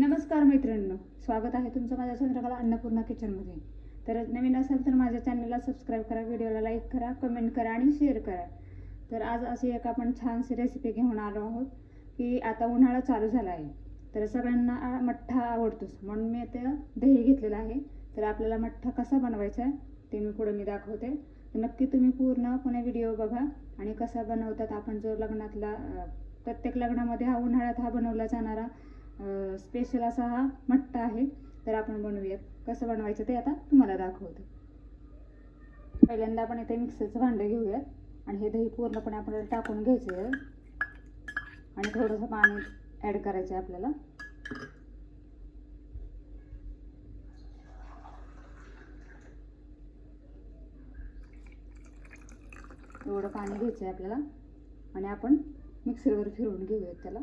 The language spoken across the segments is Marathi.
नमस्कार मैत्रिणींनो, स्वागत आहे तुमचं माझ्या चंद्रकला अन्नपूर्णा किचनमध्ये। तर नवीन असाल तर माझ्या चॅनलला सबस्क्राईब करा, व्हिडिओला लाईक करा, कमेंट करा आणि शेअर करा। तर आज अशी एक आपण छानशी रेसिपी घेऊन आलो आहोत की आता उन्हाळा चालू झाला आहे, तर सगळ्यांना मठ्ठा आवडतोच, म्हणून मी आता दही घेतलेला आहे। तर आपल्याला मठ्ठा कसा बनवायचा ते मी दाखवते। तर नक्की तुम्ही पूर्णपणे व्हिडिओ बघा आणि कसा बनवतात आपण जो लग्नातला प्रत्येक लग्नामध्ये हा उन्हाळ्यात हा बनवला जाणारा स्पेशल असा हा मठ्ठा आहे। तर आपण बनवूयात, कसं बनवायचं ते आता तुम्हाला दाखवते। पहिल्यांदा आपण इथे मिक्सरचं भांडं घेऊयात आणि हे दही पूर्णपणे आपल्याला टाकून घ्यायचं आहे आणि थोडंसं पाणी ॲड करायचं आहे आपल्याला। एवढं पाणी घ्यायचं आहे आपल्याला आणि आपण मिक्सरवर फिरवून घेऊयात त्याला।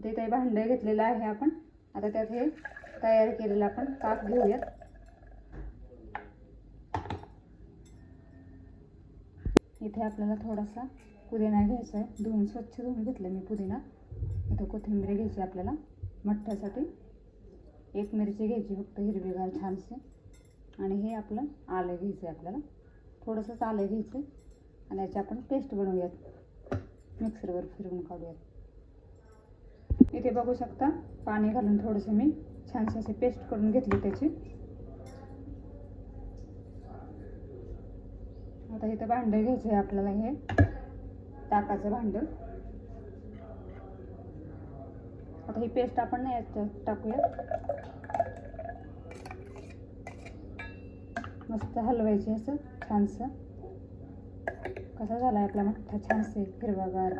ते भांडं घेतलेलं आहे आपण, आता त्यात हे तयार केलेलं आपण ताक घेऊयात। इथे आपल्याला थोडासा पुदिना घ्यायचा आहे, स्वच्छ धुवून घेतलं मी पुदिना। इथे कोथिंबीर घ्यायची आपल्याला मठ्ठ्यासाठी, एक मिरची घ्यायची फक्त हिरवीगार छानसे, आणि हे आपलं आलं घ्यायचं आहे आपल्याला, थोडंसं आलं घ्यायचं आणि याची आपण पेस्ट बनवूयात, मिक्सरवर फिरवून काढूयात। इथे बघू शकता पाणी घालून थोडंसं मी छानशी अशी पेस्ट करून घेतली त्याची। आता इथं भांडं घ्यायचं आहे आपल्याला, हे ताकाचं भांडं। आता ही पेस्ट आपण याच्यात टाकूया, मस्त हलवायची असं छानसं। कसा झालाय आपला मठ्ठा, छानसे हिरवागार।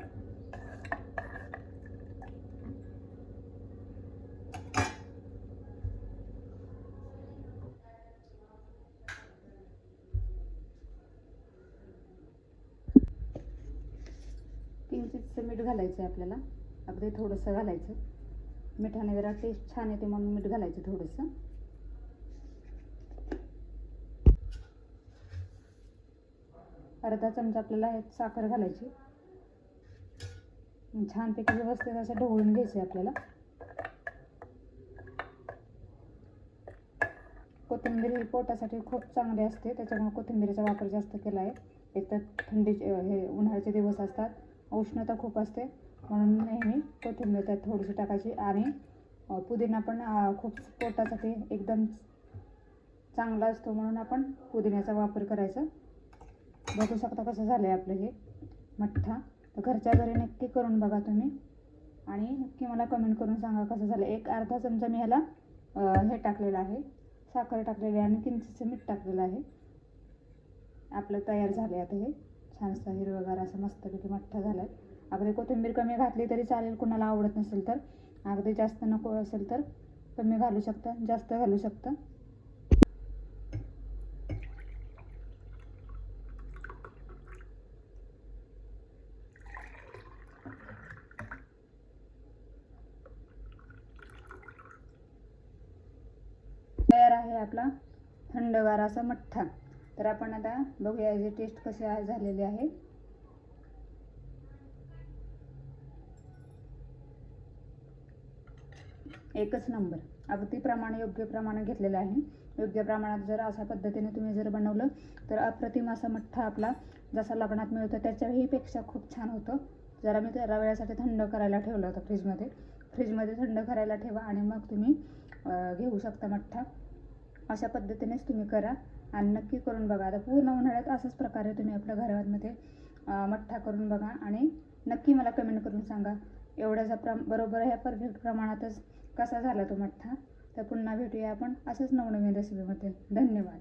किंचितसं मीठ घालायचं आहे आपल्याला, अगदी थोडंसं घालायचं, मिठाने जरा टेस्ट छान येते म्हणून मीठ घालायचं थोडंसं। अर्धा चमचा आपल्याला यात साखर घालायची, छानपैकी व्यवस्थित असं ढवळून घ्यायचं आहे आपल्याला। कोथिंबीर ही पोटासाठी खूप चांगली असते, त्याच्यामुळे कोथिंबीरीचा वापर जास्त केला आहे। एक तर थंडीचे हे उन्हाळ्याचे दिवस असतात, उष्णता खूप असते, म्हणून नेहमी कोथिंबीर त्यात थोडीशी टाकायची। आणि पुदिना पण खूप पोटासाठी एकदम चांगला असतो, म्हणून आपण पुदिन्याचा वापर करायचा। बघू शकता कसं झालं आहे आपलं हे मठ्ठा। तर घरच्या घरी नक्की करून बघा तुम्ही आणि नक्की मला कमेंट करून सांगा कसं झालं। एक अर्धा चमचा मी ह्याला हे टाकलेलं आहे, साखर टाकलेली आहे आणि किंचितसं मीठ टाकलेलं आहे। आपलं तयार झालं आहे आता हे छानसं हिरवगार असं मस्तपैकी मठ्ठा झाला आहे। अगदी कोथिंबीर कमी घातली तरी चालेल, कुणाला आवडत नसेल तर। अगदी जास्त नको असेल तर कमी घालू शकता, जास्त घालू शकता। तयार आहे आपला थंडगार असा मठ्ठा। तर आपण आता बघूया याची टेस्ट कशी झालेली आहे। एकच नंबर, अगदी योग्य प्रमाण घेतलेलं आहे। योग्य प्रमाणात जर अशा पद्धतीने तुम्ही जर बनवलं तर अप्रतिम असा मठ्ठा आपला जसा लग्नात मिळतो त्याच्याही पेक्षा खूप छान होतं। जरा मी त्याला वेळेसाठी थंड करायला ठेवलं होतं फ्रीजमध्ये थंड करायला ठेवा आणि मग तुम्ही घेऊ शकता मठ्ठा। अशा पद्धतीनेच तुम्ही करा आणि नक्की करून बघा। आता पूर्ण उन्हाळ्यात अशाच प्रकारे तुम्ही आपल्या घरामध्ये मठ्ठा करून बघा आणि नक्की मला कमेंट करून सांगा एवढ्याचा बरोबर ह्या परफेक्ट प्रमाणातच कसा झाला तो मठ्ठा। तर पुन्हा भेटूया आपण असंच नवनवीन रेसिपीमध्ये। धन्यवाद।